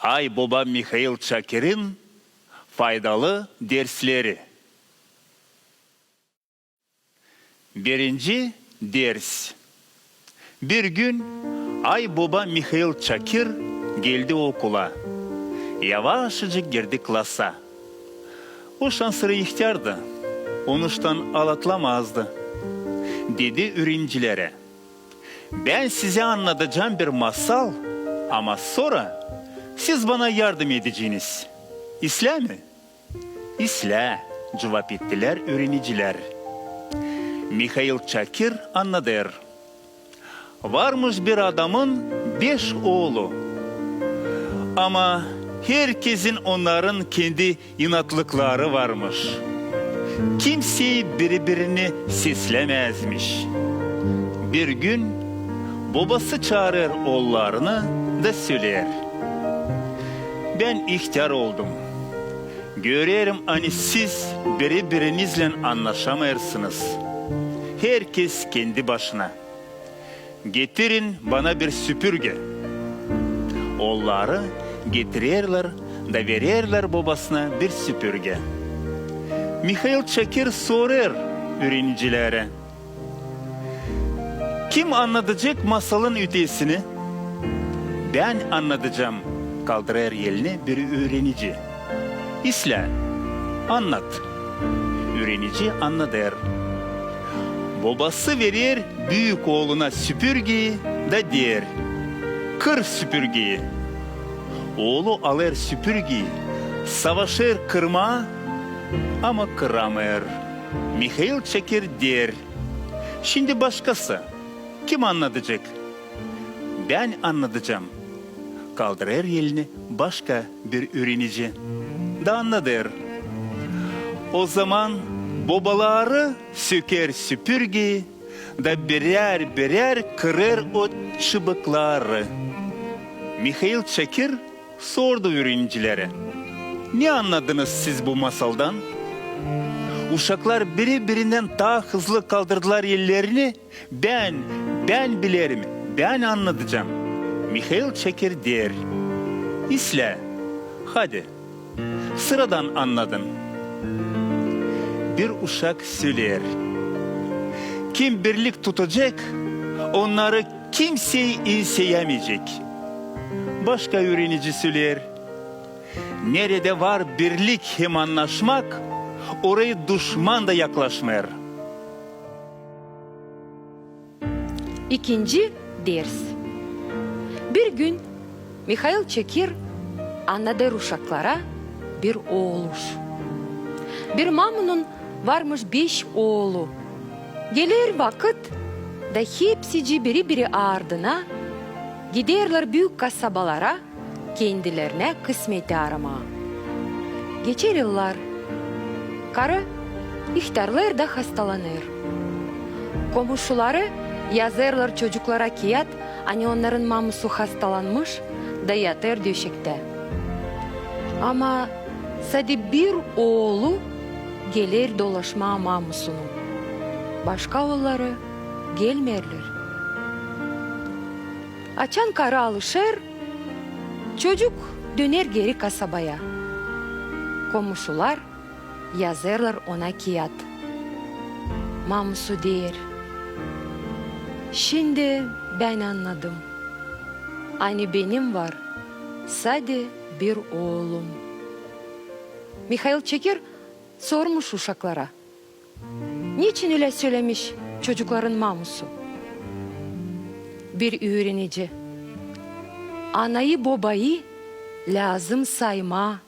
Ayboba Mikhail Çakır'ın faydalı dersleri. Birinci ders. Bir gün Ayboba Mikhail Çakır geldi okula. Yavaşça girdi klasa. O şanslı ihtiyardı. Onuştan alatlamazdı. Dedi öğrencilere, ben size anlatacağım bir masal ama sonra siz bana yardım edeceğiniz. İsla mı? İsla, cevap ettiler öğrenciler. Mikhail Çakır anlatır. Varmış bir adamın 5 oğlu. Ama herkesin onların kendi inatlıkları varmış. Kimseyi birbirini seslemezmiş. Bir gün babası çağırır oğullarını da söyler. Ben ihtiyar oldum. Görüyorum hani siz birbirinizle anlaşamıyorsunuz. Herkes kendi başına. Getirin bana bir süpürge. Oğulları getirirler da verirler babasına bir süpürge. Mikhail Çakır sorar öğrencilere. Kim anlatacak masalın ötesini? Ben anlatacağım. Kaldırır elini bir öğrenici. İsla, anlat. Öğrenici anlatır. Babası verir büyük oğluna süpürgeyi da der. Kır süpürgeyi. Oğlu alır süpürgeyi. Savaşır kırma ama kıramır. Mikhail Çakır der. Şimdi başkası. Kim anlatacak? Ben anlatacağım. Kaldırır elini başka bir öğrenici. Da anlatır. O zaman babaları söker süpürgeyi da birer birer kırar o çubukları. Mikhail Çakır sordu öğrencilere. Ne anladınız siz bu masaldan? Uşaklar birbirinden daha hızlı kaldırdılar ellerini. Ben bilirim, ben anlatacağım. Mikhail Çakır der. İsla, hadi, sıradan anladın. Bir uşak söyler. Kim birlik tutacak, onları kimseyi inseyemeyecek. Başka öğrenici söyler. Nerede var birlik hem anlaşmak, oraya düşman da yaklaşmıyor. İkinci ders. Bir gün Mikhail Çakır anlatır uşaklara bir oğluş. Bir mamunun varmış 5 oğlu. Gelir vakit da hepsi biri ardına giderler büyük kasabalara kendilerine kısmeti aramaya. Geçer yıllar. Karı ihtiyarlar da hastalanır. Komşuları yazarlar çocuklara kağıt, hani onların mamusu hastalanmış da yatır döşekte. Ama sadece bir oğlu gelir dolaşma mamusunu. Başka oğulları gelmerler. Açan karı alışır, çocuk döner geri kasabaya. Komşular yazarlar ona kağıt. Mamusu der. Şimdi ben anladım. Hani benim var sadece bir oğlum. Mikhail Çakır sormuş uşaklara. Niçin öyle söylemiş çocukların mamusu? Bir öğrenici. Anayı babayı lazım sayma.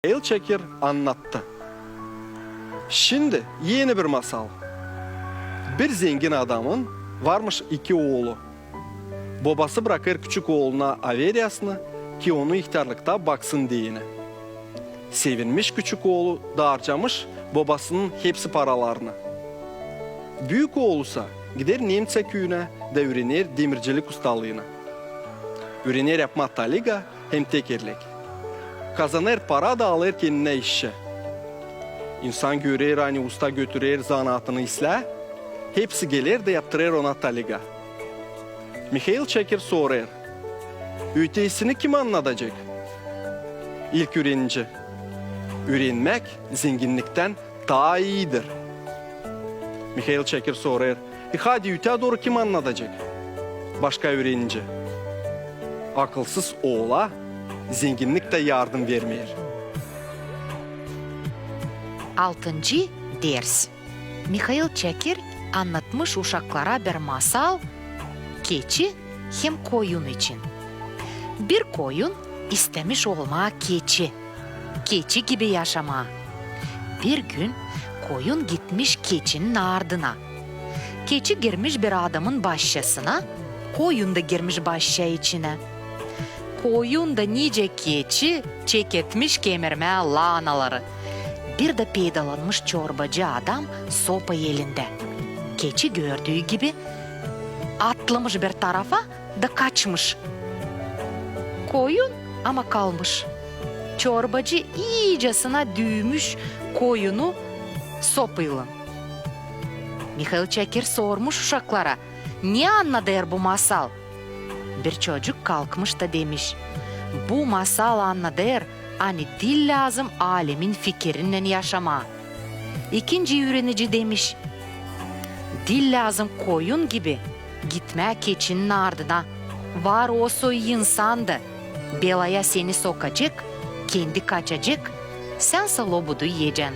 Mikhail Çekir anlattı. Şimdi yeni bir masal. Bir zengin adamın varmış 2 oğlu. Babası bırakır küçük oğluna Averyasını ki onu ihtiyarlıkta baksın diyene. Sevinmiş küçük oğlu da harcamış babasının hepsi paralarını. Büyük oğlusa gider Nemtse köyüne de öğrenir demircilik ustalığını. Öğrenir yapma taliga hem tekerlek. Kazanır para da alır kendine işe. İnsan görür hani usta götürür zanaatını isle, hepsi gelir de yaptırır ona taliga. Mikhail Çekir sorar. Ötesini kim anlatacak? İlk öğrenince. Öğrenmek zenginlikten daha iyidir. Mikhail Çekir sorar. Hadi öte doğru kim anlatacak? Başka öğrenince. Akılsız oğula zenginlik de yardım vermiyor. 6. ders. Mikhail Çekir anlatmış uşaklara bir masal, keçi hem koyun için. Bir koyun istemiş olma keçi. Keçi gibi yaşama. Bir gün koyun gitmiş keçinin ardına. Keçi girmiş bir adamın bahçesine, koyun da girmiş bahçe içine. Koyun da nice keçi çeketmiş kemirmeye lanaları. Bir de peydalanmış çorbacı adam sopa elinde. Keçi gördüğü gibi atlamış bir tarafa da kaçmış. Koyun ama kalmış. Çorbacı iyicesine düğmüş koyunu sopayla. Mikhail Çekir sormuş uşaklara, niye anladır bu masal? Bir çocuk kalkmış da demiş, bu masal anladır, hani dil lazım alemin fikrinden yaşama. İkinci öğrenici demiş, dil lazım koyun gibi, gitme keçinin ardına, var o soy insandı, belaya seni sokacak, kendi kaçacak, sense lobudu yiyeceksin.